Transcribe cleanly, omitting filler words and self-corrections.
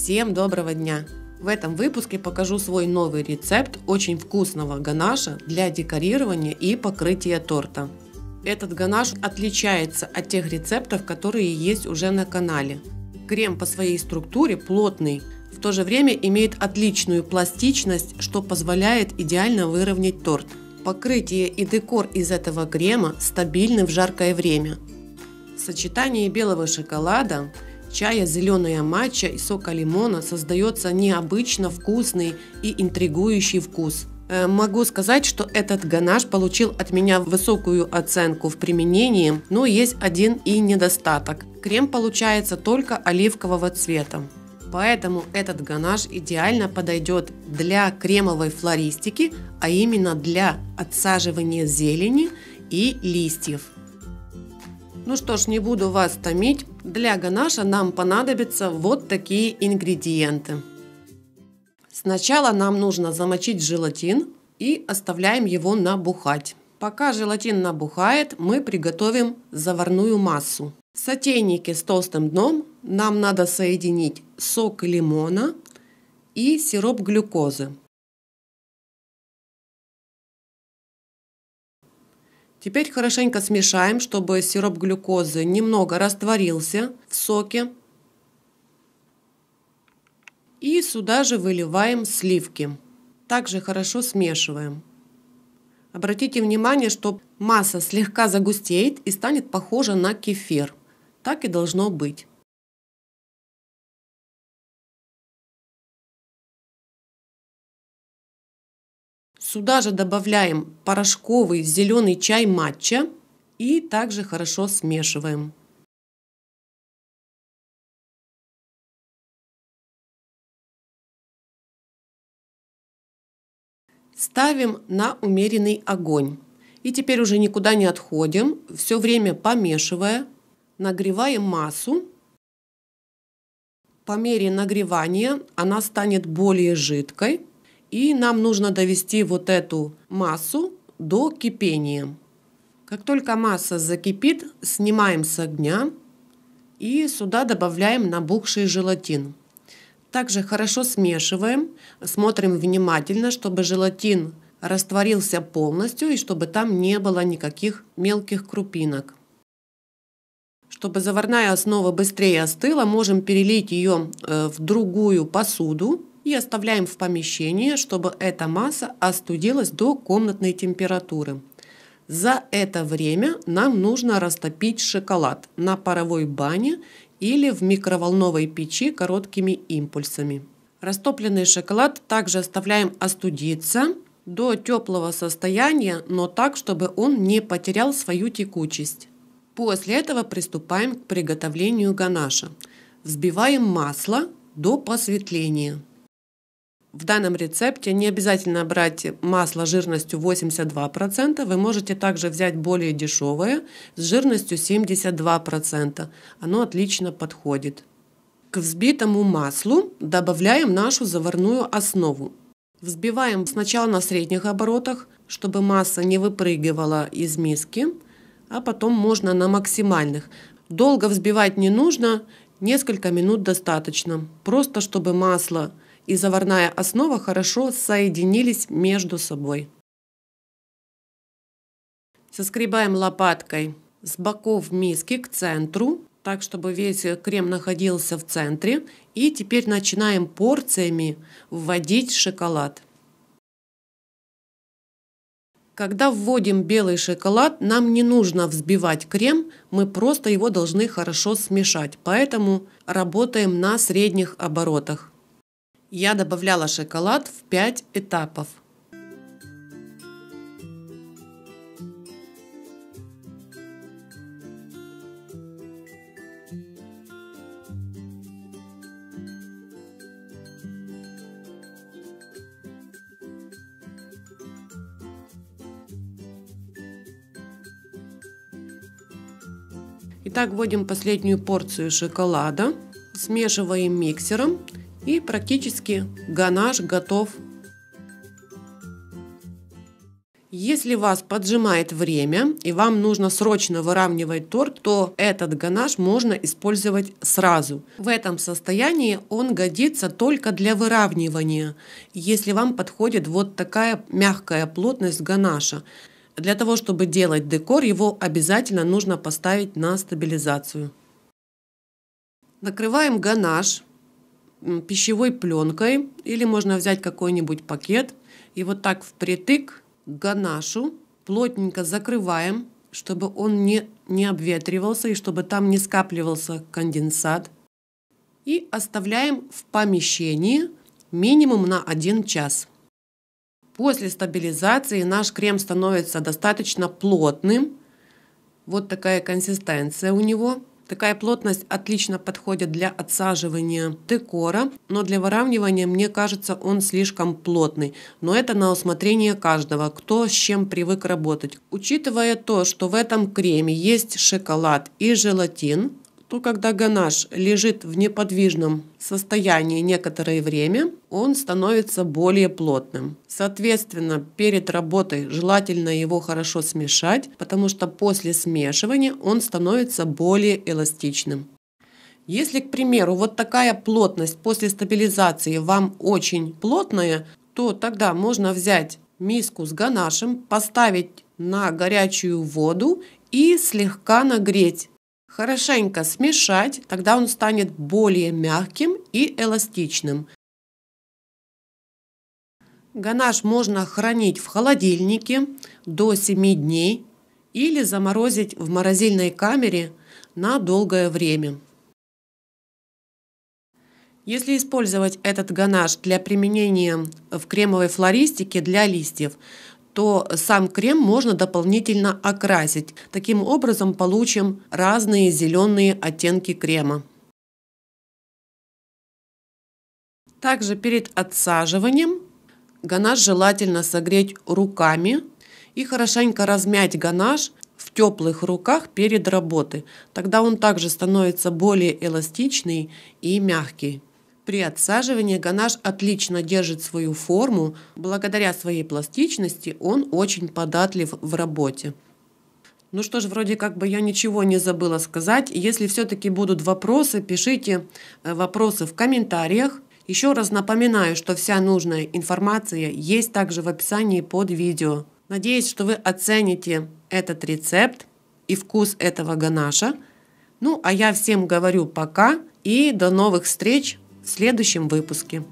Всем доброго дня! В этом выпуске покажу свой новый рецепт очень вкусного ганаша для декорирования и покрытия торта. Этот ганаш отличается от тех рецептов, которые есть уже на канале. Крем по своей структуре плотный, в то же время имеет отличную пластичность, что позволяет идеально выровнять торт. Покрытие и декор из этого крема стабильны в жаркое время. В сочетании белого шоколада, чая, зеленая матча и сока лимона создается необычно вкусный и интригующий вкус. Могу сказать, что этот ганаш получил от меня высокую оценку в применении, но есть один и недостаток. Крем получается только оливкового цвета. Поэтому этот ганаш идеально подойдет для кремовой флористики, а именно для отсаживания зелени и листьев. Ну что ж, не буду вас томить. Для ганаша нам понадобятся вот такие ингредиенты. Сначала нам нужно замочить желатин и оставляем его набухать. Пока желатин набухает, мы приготовим заварную массу. В сотейнике с толстым дном нам надо соединить сок лимона и сироп глюкозы. Теперь хорошенько смешаем, чтобы сироп глюкозы немного растворился в соке. И сюда же выливаем сливки. Также хорошо смешиваем. Обратите внимание, что масса слегка загустеет и станет похожа на кефир. Так и должно быть. Сюда же добавляем порошковый зеленый чай матча и также хорошо смешиваем. Ставим на умеренный огонь. И теперь уже никуда не отходим, все время помешивая. Нагреваем массу. По мере нагревания она станет более жидкой. И нам нужно довести вот эту массу до кипения. Как только масса закипит, снимаем с огня и сюда добавляем набухший желатин. Также хорошо смешиваем, смотрим внимательно, чтобы желатин растворился полностью и чтобы там не было никаких мелких крупинок. Чтобы заварная основа быстрее остыла, можем перелить ее в другую посуду и оставляем в помещении, чтобы эта масса остудилась до комнатной температуры. За это время нам нужно растопить шоколад на паровой бане или в микроволновой печи короткими импульсами. Растопленный шоколад также оставляем остудиться до теплого состояния, но так, чтобы он не потерял свою текучесть. После этого приступаем к приготовлению ганаша. Взбиваем масло до посветления. В данном рецепте не обязательно брать масло жирностью 82%, вы можете также взять более дешевое с жирностью 72%. Оно отлично подходит. К взбитому маслу добавляем нашу заварную основу. Взбиваем сначала на средних оборотах, чтобы масса не выпрыгивала из миски, а потом можно на максимальных. Долго взбивать не нужно, несколько минут достаточно, просто чтобы масло и заварная основа хорошо соединились между собой. Соскребаем лопаткой с боков миски к центру, так чтобы весь крем находился в центре. И теперь начинаем порциями вводить шоколад. Когда вводим белый шоколад, нам не нужно взбивать крем, мы просто его должны хорошо смешать. Поэтому работаем на средних оборотах. Я добавляла шоколад в 5 этапов. Итак, вводим последнюю порцию шоколада, смешиваем миксером и практически ганаш готов. Если вас поджимает время и вам нужно срочно выравнивать торт, то этот ганаш можно использовать сразу. В этом состоянии он годится только для выравнивания, если вам подходит вот такая мягкая плотность ганаша. Для того, чтобы делать декор, его обязательно нужно поставить на стабилизацию. Накрываем ганаш пищевой пленкой или можно взять какой-нибудь пакет и вот так впритык к ганашу плотненько закрываем, чтобы он не обветривался и чтобы там не скапливался конденсат. И оставляем в помещении минимум на 1 час. После стабилизации наш крем становится достаточно плотным. Вот такая консистенция у него. Такая плотность отлично подходит для отсаживания декора, но для выравнивания, мне кажется, он слишком плотный. Но это на усмотрение каждого, кто с чем привык работать. Учитывая то, что в этом креме есть шоколад и желатин, то когда ганаш лежит в неподвижном состоянии некоторое время, он становится более плотным. Соответственно, перед работой желательно его хорошо смешать, потому что после смешивания он становится более эластичным. Если, к примеру, вот такая плотность после стабилизации вам очень плотная, то тогда можно взять миску с ганашем, поставить на горячую воду и слегка нагреть. Хорошенько смешать, тогда он станет более мягким и эластичным. Ганаш можно хранить в холодильнике до 7 дней или заморозить в морозильной камере на долгое время. Если использовать этот ганаш для применения в кремовой флористике для листьев, то сам крем можно дополнительно окрасить. Таким образом получим разные зеленые оттенки крема. Также перед отсаживанием ганаш желательно согреть руками и хорошенько размять ганаш в теплых руках перед работой. Тогда он также становится более эластичный и мягкий. При отсаживании ганаш отлично держит свою форму. Благодаря своей пластичности он очень податлив в работе. Ну что ж, вроде как бы я ничего не забыла сказать. Если все-таки будут вопросы, пишите вопросы в комментариях. Еще раз напоминаю, что вся нужная информация есть также в описании под видео. Надеюсь, что вы оцените этот рецепт и вкус этого ганаша. Ну, а я всем говорю пока и до новых встреч в следующем выпуске.